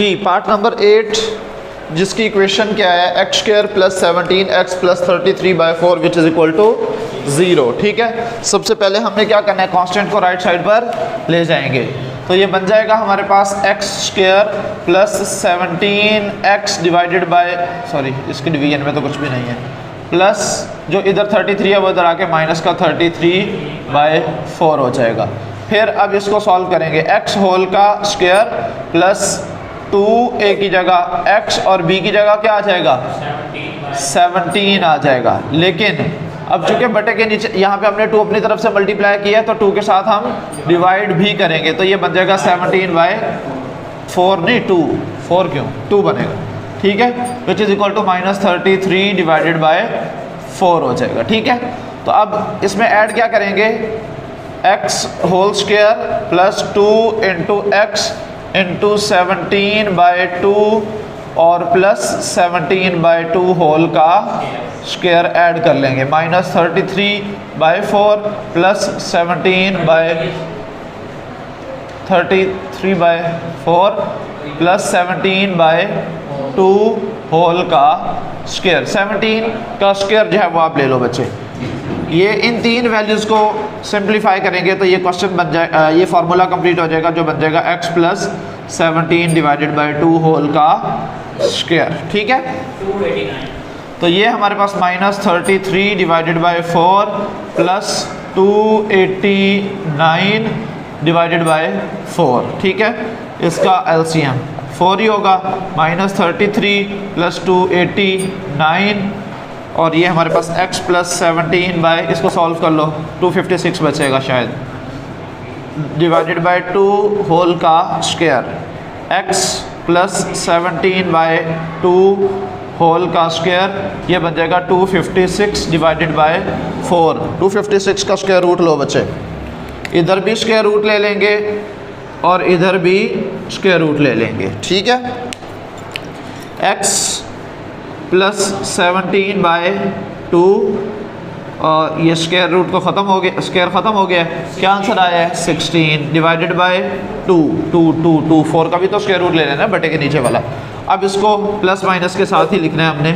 जी part number 8 जिसकी equation क्या है x square plus 17 x plus 33/4 which is equal to 0। ठीक है, सबसे पहले हमने क्या करना है, कांस्टेंट को राइट साइड पर ले जाएंगे तो ये बन जाएगा हमारे पास x square plus 17 x divided by, sorry इसके डिवीजन में तो कुछ भी नहीं है, प्लस जो इधर 33 है वो इधर आके माइनस का 33/4 हो जाएगा। फिर अब इसको सॉल्व करेंगे, एक्स होल का स्क्वायर प्लस 2 ए की जगह एक्स और बी की जगह क्या आ जाएगा 17 आ जाएगा। लेकिन अब चूंकि बटे के नीचे यहाँ पे हमने 2 अपनी तरफ से मल्टीप्लाई किया है तो 2 के साथ हम डिवाइड भी करेंगे तो ये बन जाएगा 17/4 नहीं 2, 4 क्यों 2 बनेगा। ठीक है, विच इज़ इक्वल टू -33/4 हो जाएगा। ठीक है, तो अब इसमें ऐड क्या करेंगे, x whole square plus 2 into x into 17/2 और प्लस 17/2 होल का स्क्वायर ऐड कर लेंगे, -33/4 प्लस 17/33/4 प्लस 17/2 होल का स्क्वायर। 17 का स्क्वायर जो है वो आप ले लो बच्चे। ये इन तीन वैल्यूज़ को सिंप्लीफाई करेंगे तो ये क्वेश्चन बन जाए, ये फार्मूला कंप्लीट हो जाएगा जो बन जाएगा x प्लस 17/2 होल का स्क्वायर। ठीक है, 289 तो ये हमारे पास -33/4 प्लस 289/4। ठीक है, इसका LCM 4 ही होगा, -33 प्लस 289 और ये हमारे पास x प्लस 17 इसको सॉल्व कर लो 256 बचेगा शायद, /2 होल का स्क्वायर, x प्लस 17/2 होल का स्क्वायर, ये बन जाएगा 256/4। 256 का स्क्वायर रूट लो बच्चे, इधर भी स्क्वायर रूट ले लेंगे और इधर भी स्क्वायर रूट ले लेंगे। ठीक है, x प्लस 17/2 और ये स्क्वायर रूट तो ख़त्म हो गया, स्क्वायर ख़त्म हो गया, क्या आंसर आया है 16/2 4 का भी तो स्क्वायर रूट ले लेना है बटे के नीचे वाला। अब इसको प्लस माइनस के साथ ही लिखना है हमने,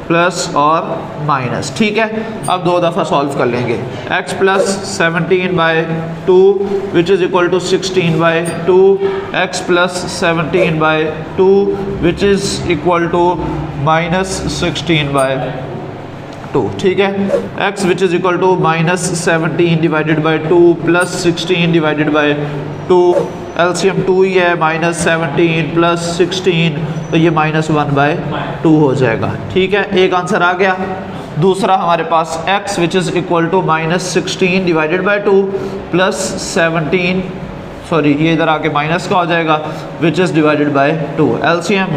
प्लस और माइनस। ठीक है, अब 2 दफ़ा सॉल्व कर लेंगे, x plus 17/2 which is equal to 16/2, x plus 17/2 which is equal to -16/2। ठीक है, x which is equal to -17/2 plus 16/2, LCM 2 ही है, -17 प्लस 16 तो ये -1/2 हो जाएगा। ठीक है, एक आंसर आ गया। दूसरा हमारे पास x which is equal to -16/2 plus 17, sorry ये इधर आके माइनस का हो जाएगा, which is divided by 2, LCM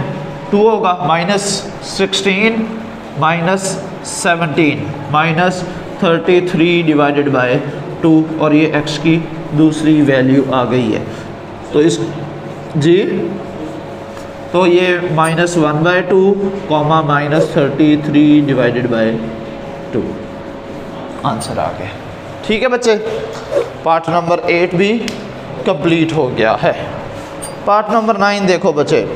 2 होगा, -16 -17 -33/2 और ये x की दूसरी वैल्यू आ गई है तो इस जी तो ये -1/2 -33/2 आंसर आ गया। ठीक है बच्चे, पार्ट नंबर 8 भी कंप्लीट हो गया है। पार्ट नंबर 9 देखो बच्चे,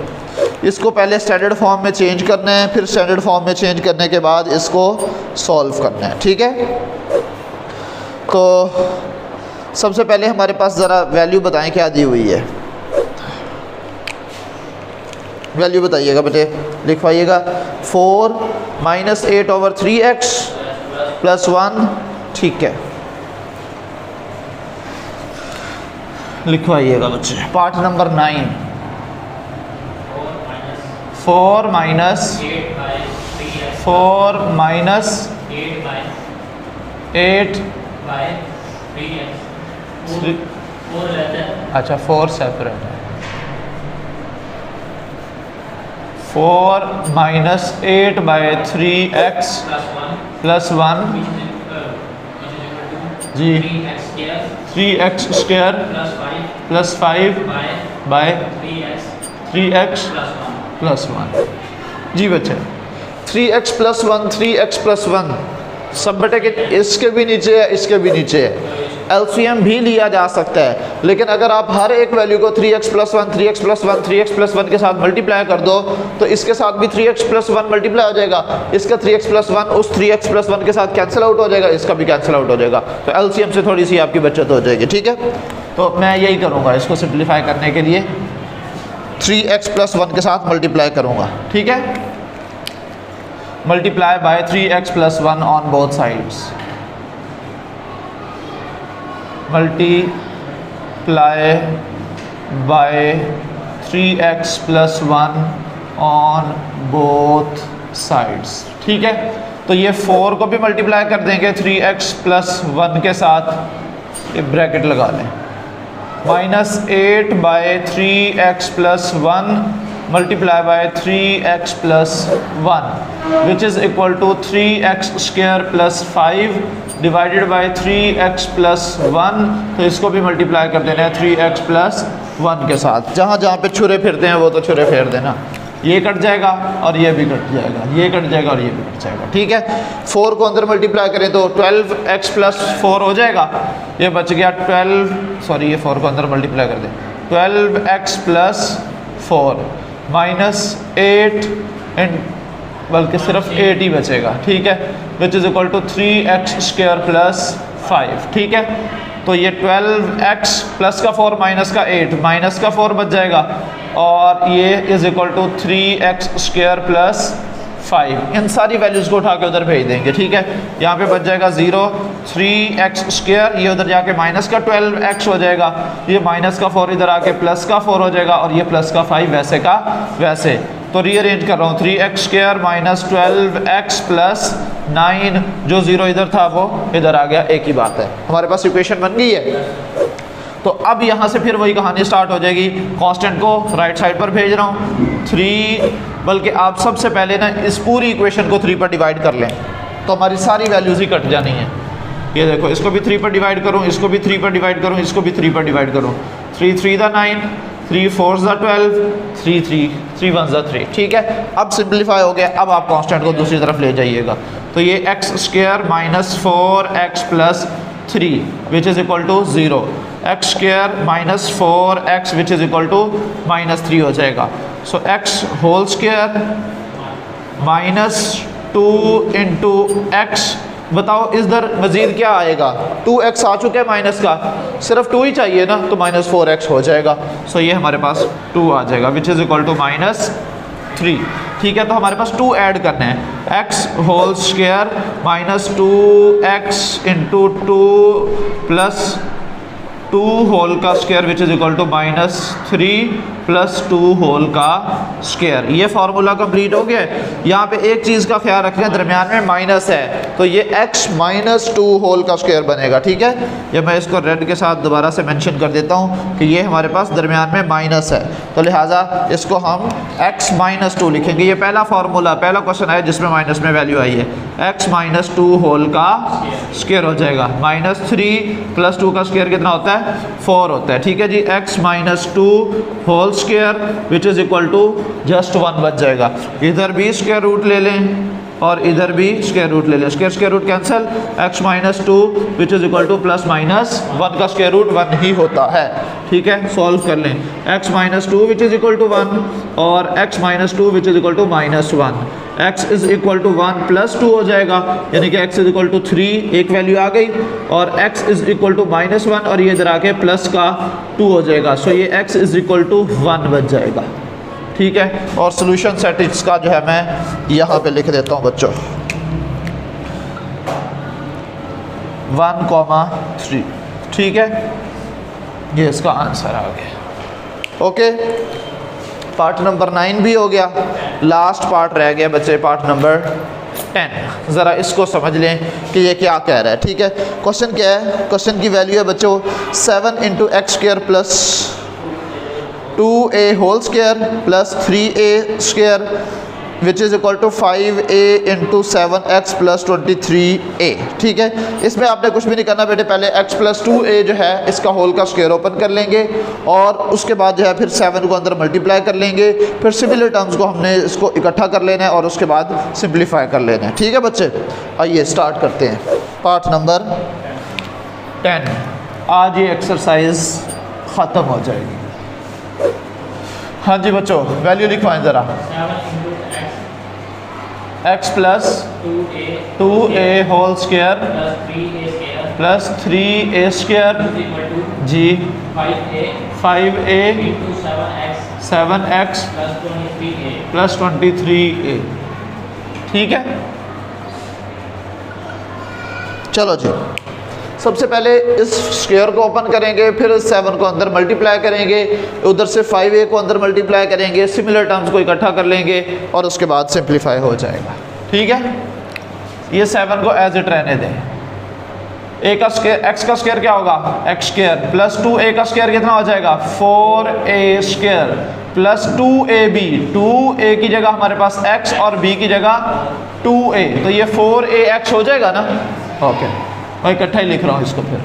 इसको पहले स्टैंडर्ड फॉर्म में चेंज करना है, फिर स्टैंडर्ड फॉर्म में चेंज करने के बाद इसको सॉल्व करना है। ठीक है, तो सबसे पहले हमारे पास ज़रा वैल्यू बताएं क्या दी हुई है, वैल्यू बताइएगा बेटे, लिखवाइएगा। 4 - 8/3x प्लस 1। ठीक है, लिखवाइएगा बच्चे। पार्ट नंबर 9, 4 - 8/3x अच्छा 4 सेपरेट है, 4 - 8/3x प्लस 1 जी 3x square plus 5/3x plus 1 जी बच्चे। 3x प्लस 1 3x प्लस 1 सब बटे के इसके भी नीचे है, इसके भी नीचे है, LCM भी लिया जा सकता है, लेकिन अगर आप हर एक वैल्यू को 3x + 1 3x + 1 3x + 1 के साथ मल्टीप्लाई कर दो तो इसके साथ भी 3x + 1 मल्टीप्लाई हो जाएगा, इसका 3x + 1 उस 3x + 1 के साथ कैंसिल आउट हो जाएगा, इसका भी कैंसिल आउट हो जाएगा। तो LCM से थोड़ी सी आपकी बचत हो जाएगी, ठीक है। तो मैं यही करूँगा, इसको सिंप्लीफाई करने के लिए 3x + 1 के साथ मल्टीप्लाई करूँगा, ठीक है। Multiply by 3x + 1 on both sides, multiply by 3x + 1 on both sides, ठीक है। तो ये 4 को भी मल्टीप्लाई कर देंगे 3x + 1 के साथ, ये ब्रैकेट लगा लें, -8 by 3x + 1 multiply by 3x + 1 which is equal to 3x² + 5 divided by 3x + 1। तो इसको भी मल्टीप्लाई कर देना है 3x + 1 के साथ। जहाँ जहाँ पे छुरे फिरते हैं वो तो छुरे फेर देना, ये कट जाएगा और ये भी कट जाएगा, ये कट जाएगा और ये भी कट जाएगा, ठीक है। 4 को अंदर मल्टीप्लाई करें तो 12x + 4 हो जाएगा, ये बच गया 12, ये 4 को अंदर मल्टीप्लाई कर दें 12x + 4 -8 एंड बल्कि सिर्फ 8 ही बचेगा, ठीक है, which is equal to 3x² + 5, ठीक है। तो ये 12x + का 4 - का 8 - का 4 बच जाएगा और ये इज़ इक्वल टू 3x² + 5। इन सारी वैल्यूज़ को उठा के उधर भेज देंगे, ठीक है। यहाँ पे बच जाएगा 0 3x², ये उधर जाके - का 12x हो जाएगा, ये - का 4 इधर आके + का 4 हो जाएगा और ये + का 5 वैसे का वैसे। तो रीअरेंज कर रहा हूँ 3x² - 12x + 9, जो 0 इधर था वो इधर आ गया, एक ही बात है। हमारे पास इक्वेशन बन गई है। तो अब यहाँ से फिर वही कहानी स्टार्ट हो जाएगी, कांस्टेंट को राइट साइड पर भेज रहा हूँ 3, बल्कि आप सबसे पहले ना इस पूरी इक्वेशन को 3 पर डिवाइड कर लें तो हमारी सारी वैल्यूज़ ही कट जानी है। ये देखो, इसको भी 3 पर डिवाइड करूँ, इसको भी 3 पर डिवाइड करूँ, इसको भी 3 पर डिवाइड करूँ, 3 3 दा 9, 3 4 दा 12, 3 3 3 1 दा 3, ठीक है। अब सिंप्लीफाई हो गया, अब आप कांस्टेंट को दूसरी तरफ ले जाइएगा। तो ये x² - 4x + 3 which is equal to 0, x² - 4x which is equal to -3 हो जाएगा। So x whole square -2 into x, बताओ इधर मज़ीद क्या आएगा, 2x आ चुका है माइनस का, सिर्फ 2 ही चाहिए ना, तो -4x हो जाएगा। सो ये हमारे पास 2 आ जाएगा विच इज़ इक्वल टू -3, ठीक है। तो हमारे पास 2 ऐड करने हैं, x whole square -2x into 2 plus 2 whole का square which is equal to -3 + 2 whole का स्क्वायर। ये फार्मूला कंप्लीट हो गया है। यहाँ पे एक चीज़ का ख्याल रखें, दरमियान में माइनस है तो ये x - 2 होल का स्क्वायर बनेगा, ठीक है। ये मैं इसको रेड के साथ दोबारा से मेंशन कर देता हूँ कि ये हमारे पास दरमियान में माइनस है, तो लिहाजा इसको हम x - 2 लिखेंगे। ये पहला फार्मूला, पहला क्वेश्चन है जिसमें माइनस में वैल्यू आई है, x - 2 होल का स्क्वायर हो जाएगा, -3 + 2 का स्क्वायर कितना होता है, 4 होता है, ठीक है जी। x - 2 whole square which is equal to just 1 बच जाएगा। इधर भी स्क्वायर रूट ले लें और इधर भी स्क्वायर रूट ले लें, square root cancel, x - 2 which is equal to +-1 का स्क्वायर रूट 1 ही होता है, ठीक है। सॉल्व कर लें, x - 2 which is equal to 1 और x - 2 which is equal to -1, x is equal to 1 + 2 हो जाएगा, यानी कि x इज़ इक्वल टू 3, एक वैल्यू आ गई, और x इज़ इक्वल टू -1 और ये इधर आके प्लस का 2 हो जाएगा। सो ये x इज़ इक्वल टू 1 बच जाएगा, ठीक है। और सोल्यूशन सेट इसका जो है मैं यहाँ पे लिख देता हूँ बच्चों, 1,3, ठीक है। ये इसका आंसर आ गया, ओके। पार्ट नंबर 9 भी हो गया, लास्ट पार्ट रह गया बच्चे, पार्ट नंबर 10। ज़रा इसको समझ लें कि ये क्या कह रहा है, ठीक है। क्वेश्चन क्या है, क्वेश्चन की वैल्यू है बच्चों 7 × x² + 2a whole square + 3a² which is equal to 5a × 7x + 23a, ठीक है। इसमें आपने कुछ भी नहीं करना बेटे, पहले x + 2a जो है इसका होल का स्क्वायर ओपन कर लेंगे और उसके बाद जो है फिर 7 को अंदर मल्टीप्लाई कर लेंगे, फिर सिमिलर टर्म्स को हमने इसको इकट्ठा कर लेना है और उसके बाद सिंप्लीफाई कर लेना है, ठीक है बच्चे। आइए स्टार्ट करते हैं पार्ट नंबर 10। आज ये एक्सरसाइज ख़त्म हो जाएगी। हाँ जी बच्चों, वैल्यू लिखवाएं ज़रा। 7 x plus 2a whole square plus 3a square जी 5a 7x प्लस 23a। ठीक है, चलो जी, सबसे पहले इस स्क्वायर को ओपन करेंगे, फिर 7 को अंदर मल्टीप्लाई करेंगे, उधर से 5a को अंदर मल्टीप्लाई करेंगे, सिमिलर टर्म्स को इकट्ठा कर लेंगे और उसके बाद सिंप्लीफाई हो जाएगा। ठीक है, ये 7 को एज इट रहने दें। a का स्क्वायर, x का स्क्वायर क्या होगा, x स्क्वायर प्लस 2a का स्क्वायर कितना हो जाएगा, 4a square plus 2ab, 2a की जगह हमारे पास x और b की जगह 2a, तो ये 4ax हो जाएगा ना। ओके, मैं इकट्ठा ही लिख रहा हूँ इसको, फिर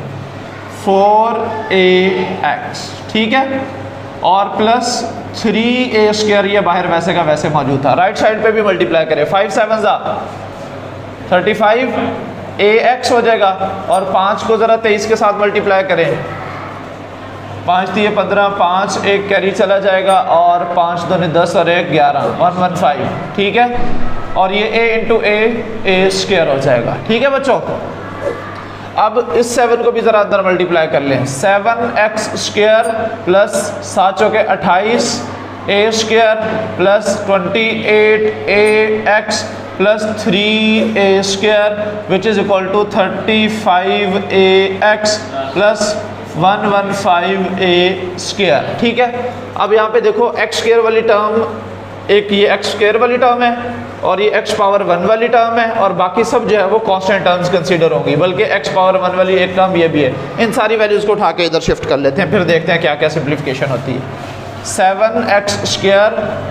4ax। ठीक है, और प्लस 3a स्क्वायर, ये बाहर वैसे का वैसे मौजूद था, राइट साइड पे भी मल्टीप्लाई करें, 5 7 35 ax हो जाएगा, और 5 को ज़रा 23 के साथ मल्टीप्लाई करें, 5 3 15, 5 एक कैरी चला जाएगा, और 5 2 10 और 1 11, 115। ठीक है, और ये a इंटू a स्क्वायर हो जाएगा। ठीक है बच्चों, अब इस 7 को भी ज़रा अंदर मल्टीप्लाई कर लें, 7x स्क्वायर प्लस 7 चौके 28 a square plus 28ax plus 3a square which is equal to 35ax plus 115a square. ठीक है, अब यहाँ पे देखो x स्क्वायर वाली टर्म, एक ये x स्क्वायर वाली टर्म है और ये x पावर 1 वाली टर्म है, और बाकी सब जो है वो कांस्टेंट टर्म्स कंसीडर होंगी, बल्कि x पावर 1 वाली एक टर्म ये भी है। इन सारी वैल्यूज़ को उठा के इधर शिफ्ट कर लेते हैं, फिर देखते हैं क्या क्या सिंप्लीफिकेशन होती है। 7x square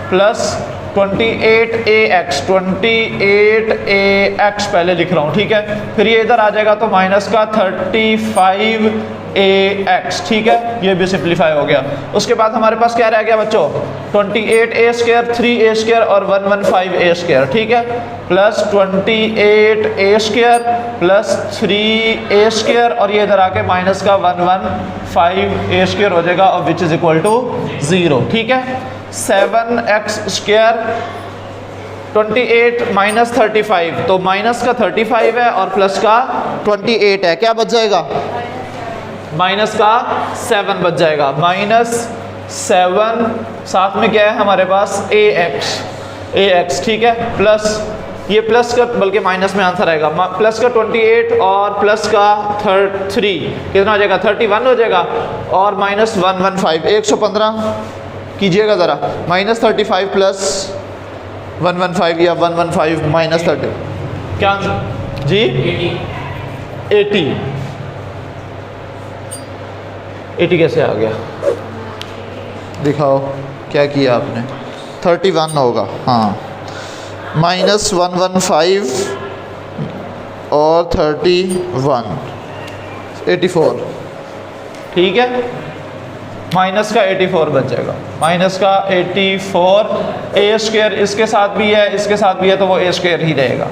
plus 28ax, 28ax पहले लिख रहा हूँ। ठीक है, फिर ये इधर आ जाएगा तो माइनस का 35ax। ठीक है, ये भी सिंप्लीफाई हो गया। उसके बाद हमारे पास क्या रह गया बच्चों, 28a स्क्वायर, 3a स्क्वायर और 115a स्क्वायर। ठीक है, plus 28a square plus 3a square, और ये इधर आके माइनस का 115a स्क्वायर हो जाएगा, और विच इज इक्वल टू 0। ठीक है, 7x स्क्वायर 28 माइनस 35, तो माइनस का 35 है और प्लस का 28 है, क्या बच जाएगा, माइनस का 7 बच जाएगा, -7, साथ में क्या है हमारे पास ax। ठीक है, प्लस ये प्लस का, बल्कि माइनस में आंसर आएगा, प्लस का 28 और प्लस का 3 कितना हो जाएगा, 31 हो जाएगा, और माइनस 115, 115 कीजिएगा ज़रा, -35 प्लस 115 या 115 माइनस 30, क्या आंसर जी, 80 कैसे आ गया, दिखाओ क्या किया आपने, 31 होगा, हाँ, -115 और 31, 84। ठीक है, माइनस का 84 बच जाएगा, माइनस का 84, a स्क्वायर इसके साथ भी है, इसके साथ भी है, तो वो a स्क्वायर ही रहेगा,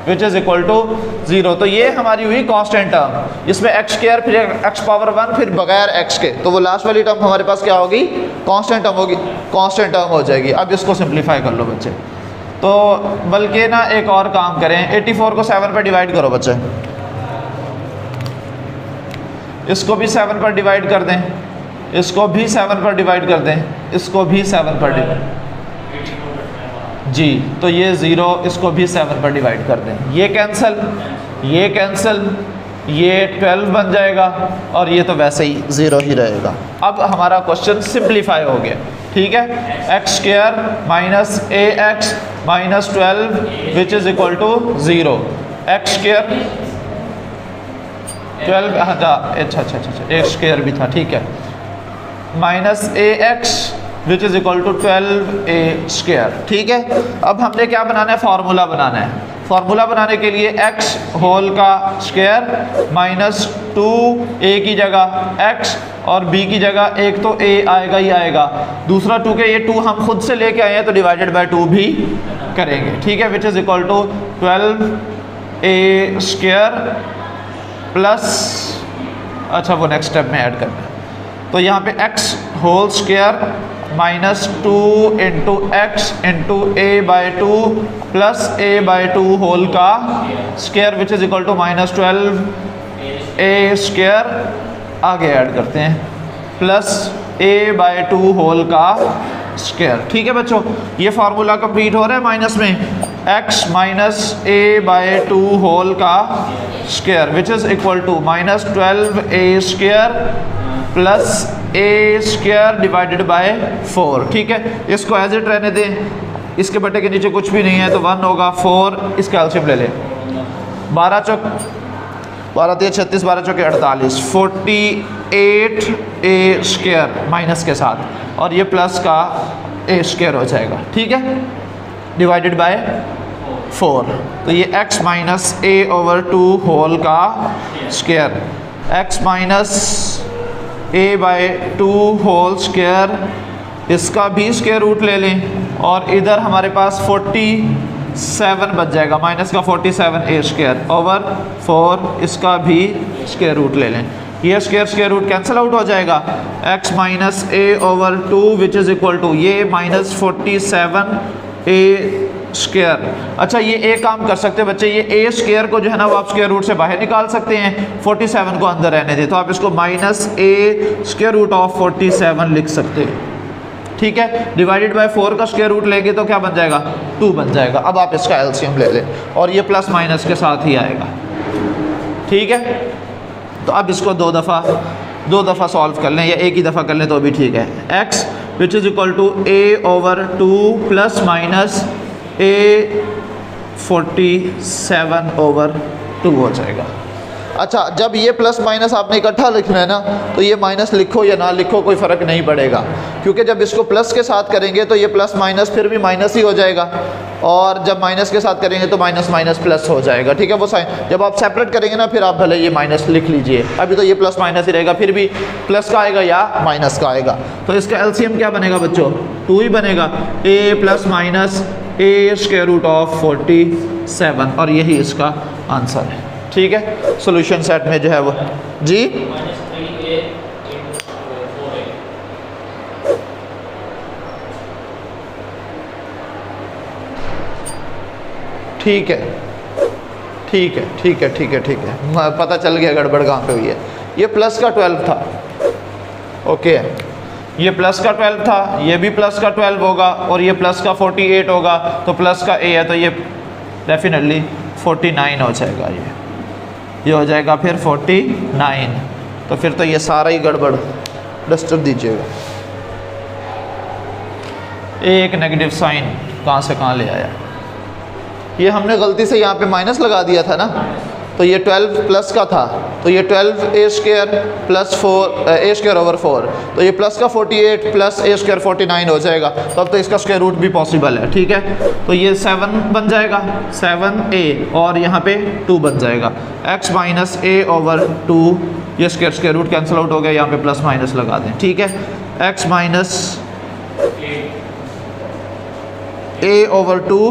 विच इज़ इक्वल टू 0। तो ये हमारी हुई कांस्टेंट टर्म, इसमें x स्क्वायर फिर x पावर 1 फिर बगैर x के, तो वो लास्ट वाली टर्म हमारे पास क्या होगी, कांस्टेंट टर्म होगी, कांस्टेंट टर्म हो जाएगी। अब इसको सिंप्लीफाई कर लो बच्चे, तो बल्कि ना एक और काम करें, 84 को 7 पर डिवाइड करो बच्चे, इसको भी 7 पर डिवाइड कर दें, इसको भी 7 पर डिवाइड कर दें, इसको भी 7 पर डिवाइड जी, तो ये 0, इसको भी 7 पर डिवाइड कर दें, ये कैंसिल, ये कैंसिल, ये 12 बन जाएगा, और ये तो वैसे ही 0 ही रहेगा। अब हमारा क्वेश्चन सिंप्लीफाई हो गया। ठीक है, x square minus ax minus 12 which is equal to 0, x square 12, अच्छा, x स्क्वायर भी था, ठीक है, minus ax which is equal to 12a square. ठीक है, अब हमने क्या बनाना है, फार्मूला बनाना है। फार्मूला बनाने के लिए x होल का स्क्वायर माइनस 2a की जगह x और b की जगह एक तो a आएगा ही आएगा, दूसरा 2 के ये 2 हम खुद से लेके आए हैं तो डिवाइडेड बाय 2 भी करेंगे। ठीक है, which is equal to 12a square plus अच्छा वो नेक्स्ट स्टेप में ऐड करना है। तो यहाँ पे x whole square minus 2 into x into a by 2 plus a by 2 whole का square which is equal to minus 12 a square आगे ऐड करते हैं प्लस ए बाई 2 होल का स्क्वायर। ठीक है बच्चों, ये फार्मूला कंप्लीट हो रहा है माइनस में x minus a by 2 whole का square which is equal to minus 12 a square plus a square divided by 4। ठीक है, इसको एज इट रहने दें, इसके बटे के नीचे कुछ भी नहीं है तो 1 होगा 4, इसका एलसीएम ले लें 12 चौक 12 3 36 12 चौके 48 48 ए स्क्वायर माइनस के साथ और ये प्लस का ए स्क्वायर हो जाएगा। ठीक है, डिवाइडेड बाय 4, तो ये x minus a over 2 whole का square x minus a by 2 whole square, इसका भी स्क्वायर रूट ले लें और इधर हमारे पास 47 बच जाएगा, माइनस का 47 ए स्क्वायर ओवर 4, इसका भी स्क्वायर रूट ले लें। ये स्क्वायर रूट कैंसिल आउट हो जाएगा, x minus a over 2 which is equal to ये माइनस 47 ए स्क्वायर। अच्छा ये एक काम कर सकते हैं बच्चे, ये ए स्क्वायर को जो है ना वो आप स्क्वायर रूट से बाहर निकाल सकते हैं, 47 को अंदर रहने दें, तो आप इसको minus a square root of 47 लिख सकते हैं। ठीक है, डिवाइडेड बाय 4 का स्क्वायर रूट लेंगे तो क्या बन जाएगा 2 बन जाएगा। अब आप इसका एलसीएम ले लें और ये प्लस माइनस के साथ ही आएगा। ठीक है, तो अब इसको दो दफ़ा सॉल्व कर लें या एक ही दफ़ा कर लें तो भी ठीक है। x which is equal to a over 2 plus minus a 47 over 2 हो जाएगा। अच्छा, जब ये प्लस माइनस आपने इकट्ठा लिखना है ना तो ये माइनस लिखो या ना लिखो कोई फ़र्क नहीं पड़ेगा, क्योंकि जब इसको प्लस के साथ करेंगे तो ये प्लस माइनस फिर भी माइनस ही हो जाएगा और जब माइनस के साथ करेंगे तो माइनस माइनस प्लस हो जाएगा। ठीक है, वो साइन जब आप सेपरेट करेंगे ना फिर आप भले ये माइनस लिख लीजिए, अभी तो ये प्लस माइनस ही रहेगा, फिर भी प्लस का आएगा या माइनस का आएगा। तो इसका एलसीएम क्या बनेगा बच्चों 2 ही बनेगा, a plus minus a square root of 47 और यही इसका आंसर है। ठीक है, सॉल्यूशन सेट में जो है वो जी ठीक है ठीक है ठीक है ठीक है ठीक है, पता चल गया गड़बड़ कहाँ पे हुई है। ये प्लस का 12 था, ओके, ये प्लस का 12 था, ये भी प्लस का 12 होगा और ये प्लस का 48 होगा, तो प्लस का ए है तो ये डेफिनेटली 49 हो जाएगा, ये हो जाएगा फिर 49। तो फिर तो ये सारा ही गड़बड़, डस्टर दीजिएगा। एक नेगेटिव साइन कहाँ से कहाँ ले आया, ये हमने गलती से यहाँ पे माइनस लगा दिया था ना, तो ये 12 प्लस का था तो ये 12 a square plus 4 A square over 4, तो ये प्लस का 48 प्लस ए स्क्वायर 49 हो जाएगा। तो अब तो इसका स्क्वायर रूट भी पॉसिबल है। ठीक है, तो ये 7 बन जाएगा 7a और यहाँ पे 2 बन जाएगा, x माइनस ए ओवर 2, ये स्क्वायर रूट कैंसिल आउट हो गया, यहाँ पे प्लस माइनस लगा दें। ठीक है, x minus a over 2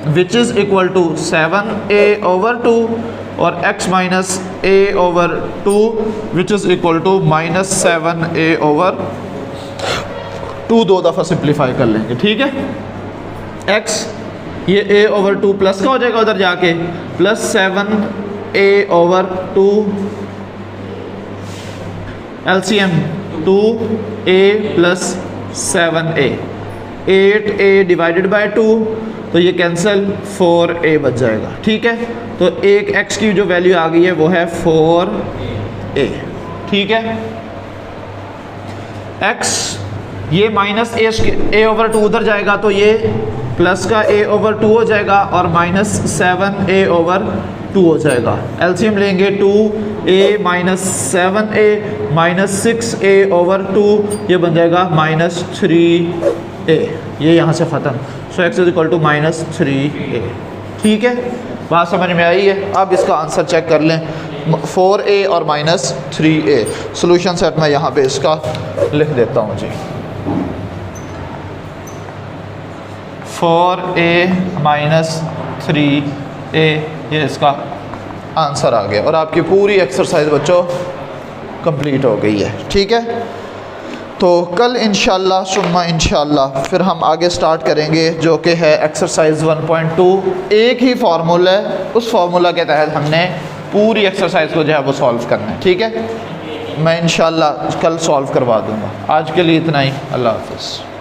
which is equal to 7a over 2 और x minus a over 2 which is equal to minus 7a over 2, 2 दफ़ा सिंप्लीफाई कर लेंगे। ठीक है, x ये a ओवर 2 प्लस का हो जाएगा उधर जाके, plus 7a over 2, LCM 2a plus 7a, 8a divided by 2, तो ये कैंसिल 4a बच जाएगा। ठीक है, तो एक x की जो वैल्यू आ गई है वो है 4a। ठीक है, x ये माइनस a ओवर 2 उधर जाएगा तो ये प्लस का a ओवर 2 हो जाएगा और माइनस 7a ओवर 2 हो जाएगा। एलसीएम लेंगे 2a minus 7a minus 6a over 2, ये बन जाएगा माइनस 3a, ये यहाँ से ख़त्म। So x is equal to minus 3a। ठीक है, बात समझ में आई है। अब इसका आंसर चेक कर लें, 4a और माइनस 3a। सॉल्यूशन सेट मैं यहाँ पे इसका लिख देता हूँ जी, 4a माइनस 3a, ये इसका आंसर आ गया और आपकी पूरी एक्सरसाइज बच्चों कंप्लीट हो गई है। ठीक है, तो कल इंशाल्लाह सुम्मा इंशाल्लाह फिर हम आगे स्टार्ट करेंगे जो कि है एक्सरसाइज 1.2। एक ही फार्मूला है, उस फार्मूला के तहत हमने पूरी एक्सरसाइज को जो है वो सॉल्व करना है। ठीक है, मैं इंशाल्लाह कल सॉल्व करवा दूँगा। आज के लिए इतना ही, अल्लाह हाफ़िज़।